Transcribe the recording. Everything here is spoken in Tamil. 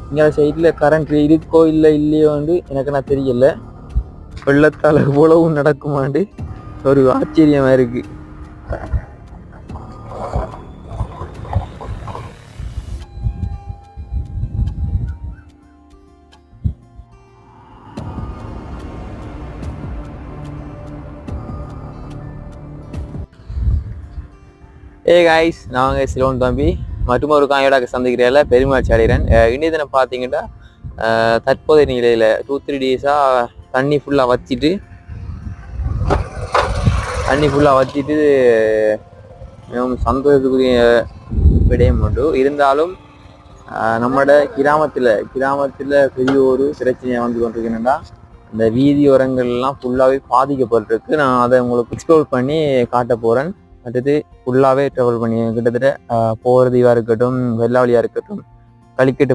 இங்கே சைடில் கரண்ட் இருக்கோ இல்லை இல்லையோ வந்து எனக்கு நான் தெரியல. வெள்ளத்தால் இவ்வளவும் நடக்குமாண்டு ஒரு ஆச்சரியமாக இருக்குது. காய்ஸ், நாங்கள் சிலோன் தம்பி மற்றும் ஒரு காயோட சந்திக்கிறேன்ல பெருமாள் அடைகிறேன். இன்றைய தினம் பார்த்தீங்கன்னா தற்போதைய நிலையில் 2-3 டேஸாக தண்ணி ஃபுல்லாக வச்சிட்டு மிகவும் சந்தோஷத்துக்குரிய விடயம் உண்டு. இருந்தாலும் நம்மளோட கிராமத்தில் பெரிய ஒரு பிரச்சனையை வந்து கொண்டிருக்கேன்னா இந்த வீதியோரங்கள்லாம் ஃபுல்லாகவே பாதிக்கப்பட்டிருக்கு. நான் அதை உங்களுக்கு எக்ஸ்ப்ளோர் பண்ணி காட்ட போகிறேன். அடுத்தது ஃபுல்லாகவே ட்ராவல் பண்ணி கிட்டத்தட்ட போகிறதுவாக இருக்கட்டும், வெள்ளாவளியாக இருக்கட்டும், களிக்கட்டு